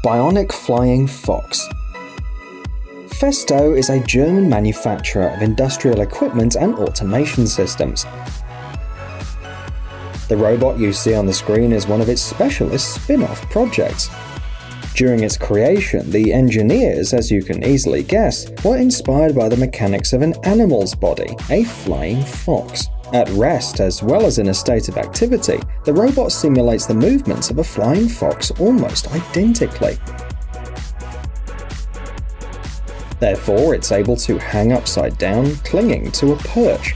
Bionic Flying Fox. Festo is a German manufacturer of industrial equipment and automation systems. The robot you see on the screen is one of its specialist spin-off projects. During its creation, the engineers, as you can easily guess, were inspired by the mechanics of an animal's body, a flying fox. At rest, as well as in a state of activity, the robot simulates the movements of a flying fox almost identically. Therefore, it's able to hang upside down, clinging to a perch.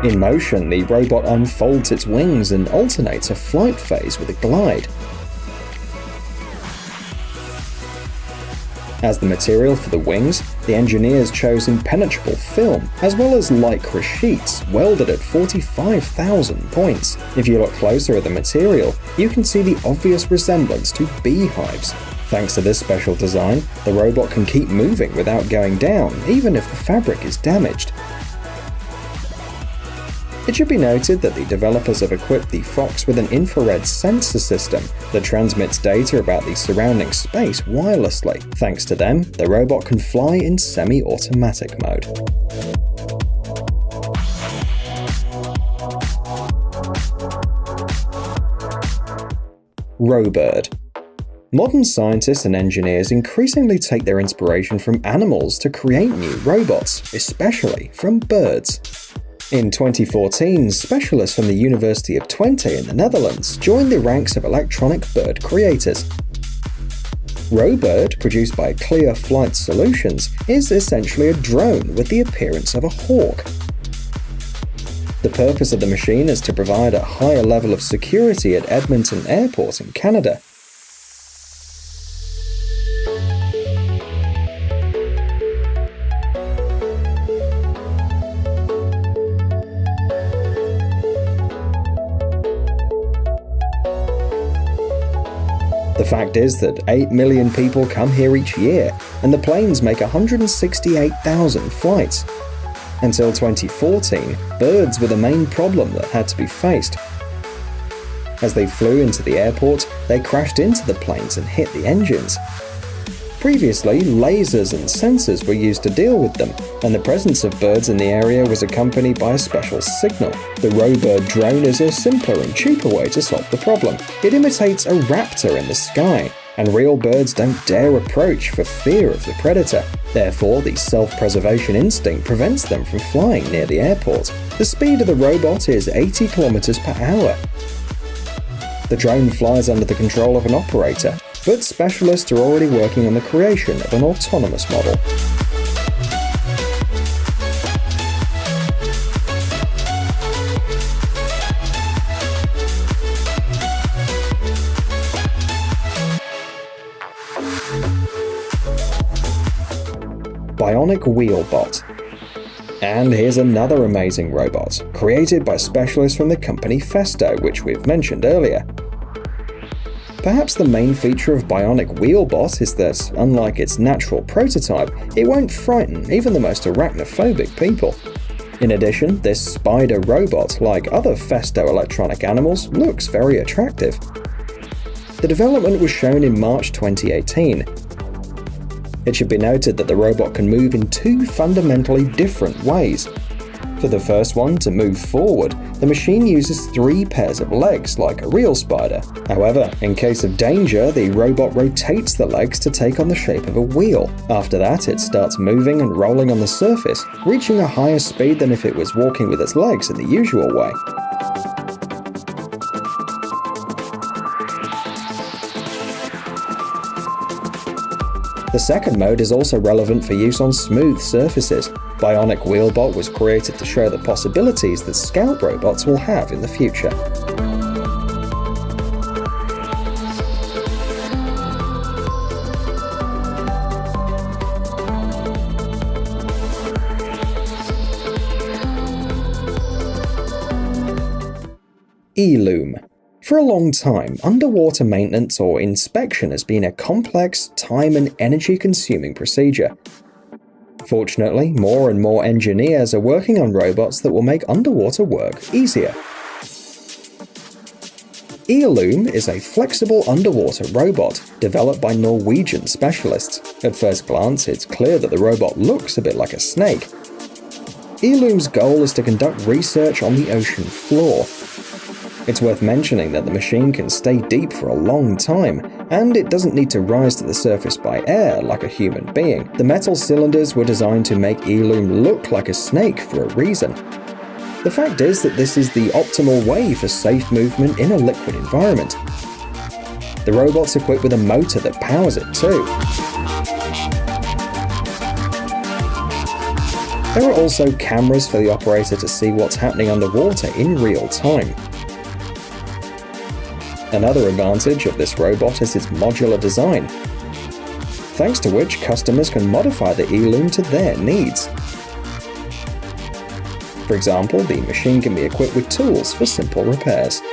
In motion, the robot unfolds its wings and alternates a flight phase with a glide. As the material for the wings, the engineers chose impenetrable film, as well as lycra sheets welded at 45,000 points. If you look closer at the material, you can see the obvious resemblance to beehives. Thanks to this special design, the robot can keep moving without going down, even if the fabric is damaged. It should be noted that the developers have equipped the Fox with an infrared sensor system that transmits data about the surrounding space wirelessly. Thanks to them, the robot can fly in semi-automatic mode. Robird. Modern scientists and engineers increasingly take their inspiration from animals to create new robots, especially from birds. In 2014, specialists from the University of Twente in the Netherlands joined the ranks of electronic bird creators. Robird, produced by Clear Flight Solutions, is essentially a drone with the appearance of a hawk. The purpose of the machine is to provide a higher level of security at Edmonton Airport in Canada. The fact is that 8 million people come here each year, and the planes make 168,000 flights. Until 2014, birds were the main problem that had to be faced. As they flew into the airport, they crashed into the planes and hit the engines. Previously, lasers and sensors were used to deal with them, and the presence of birds in the area was accompanied by a special signal. The Robird drone is a simpler and cheaper way to solve the problem. It imitates a raptor in the sky, and real birds don't dare approach for fear of the predator. Therefore, the self-preservation instinct prevents them from flying near the airport. The speed of the robot is 80 km per hour. The drone flies under the control of an operator, but specialists are already working on the creation of an autonomous model. Bionic Wheelbot. And here's another amazing robot, created by specialists from the company Festo, which we've mentioned earlier. Perhaps the main feature of Bionic Wheelbot is that, unlike its natural prototype, it won't frighten even the most arachnophobic people. In addition, this spider robot, like other Festo electronic animals, looks very attractive. The development was shown in March 2018. It should be noted that the robot can move in two fundamentally different ways. For the first one, to move forward, the machine uses 3 pairs of legs like a real spider. However, in case of danger, the robot rotates the legs to take on the shape of a wheel. After that, it starts moving and rolling on the surface, reaching a higher speed than if it was walking with its legs in the usual way. The second mode is also relevant for use on smooth surfaces. Bionic Wheelbot was created to show the possibilities that scout robots will have in the future. Loom. For a long time, underwater maintenance or inspection has been a complex, time and energy-consuming procedure. Fortunately, more and more engineers are working on robots that will make underwater work easier. Eolume is a flexible underwater robot developed by Norwegian specialists. At first glance, it's clear that the robot looks a bit like a snake. Eolume's goal is to conduct research on the ocean floor. It's worth mentioning that the machine can stay deep for a long time, and it doesn't need to rise to the surface by air like a human being. The metal cylinders were designed to make Eolume look like a snake for a reason. The fact is that this is the optimal way for safe movement in a liquid environment. The robot's equipped with a motor that powers it too. There are also cameras for the operator to see what's happening underwater in real time. Another advantage of this robot is its modular design, thanks to which customers can modify the Eolume to their needs. For example, the machine can be equipped with tools for simple repairs.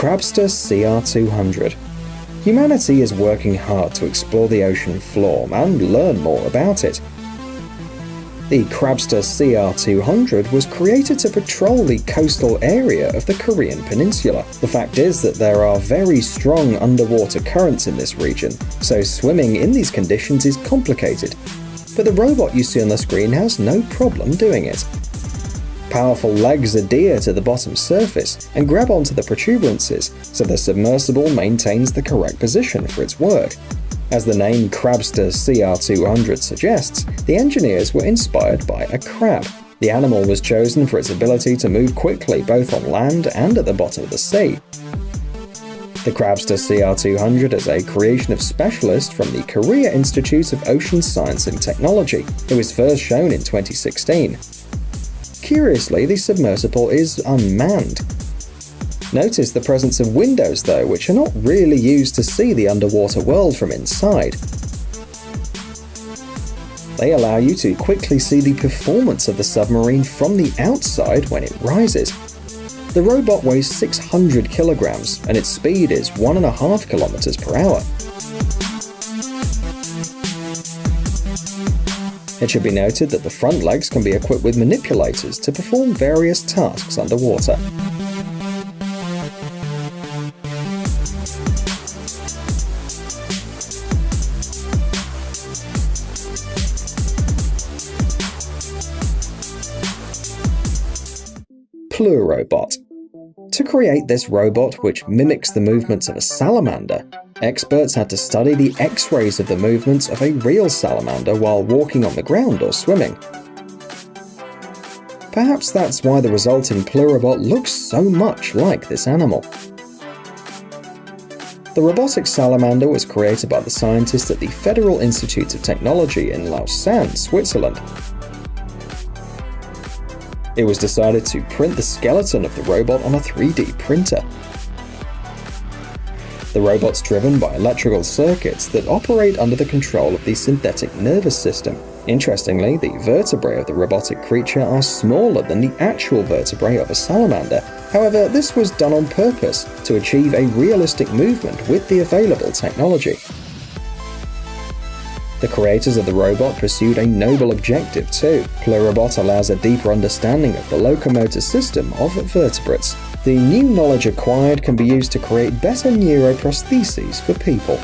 Crabster CR200. Humanity is working hard to explore the ocean floor and learn more about it. The Crabster CR200 was created to patrol the coastal area of the Korean peninsula. The fact is that there are very strong underwater currents in this region, so swimming in these conditions is complicated. But the robot you see on the screen has no problem doing it. Powerful legs adhere to the bottom surface and grab onto the protuberances, so the submersible maintains the correct position for its work. As the name Crabster CR200 suggests, the engineers were inspired by a crab. The animal was chosen for its ability to move quickly both on land and at the bottom of the sea. The Crabster CR200 is a creation of specialists from the Korea Institute of Ocean Science and Technology. It was first shown in 2016. Curiously, the submersible is unmanned. Notice the presence of windows though, which are not really used to see the underwater world from inside. They allow you to quickly see the performance of the submarine from the outside when it rises. The robot weighs 600 kilograms and its speed is 1.5 kilometers per hour. It should be noted that the front legs can be equipped with manipulators to perform various tasks underwater. Plurobot. To create this robot, which mimics the movements of a salamander, experts had to study the X-rays of the movements of a real salamander while walking on the ground or swimming. Perhaps that's why the resulting Plurobot looks so much like this animal. The robotic salamander was created by the scientists at the Federal Institute of Technology in Lausanne, Switzerland. It was decided to print the skeleton of the robot on a 3D printer. The robot's driven by electrical circuits that operate under the control of the synthetic nervous system. Interestingly, the vertebrae of the robotic creature are smaller than the actual vertebrae of a salamander. However, this was done on purpose to achieve a realistic movement with the available technology. The creators of the robot pursued a noble objective too. Plurobot allows a deeper understanding of the locomotor system of vertebrates. The new knowledge acquired can be used to create better neuroprostheses for people.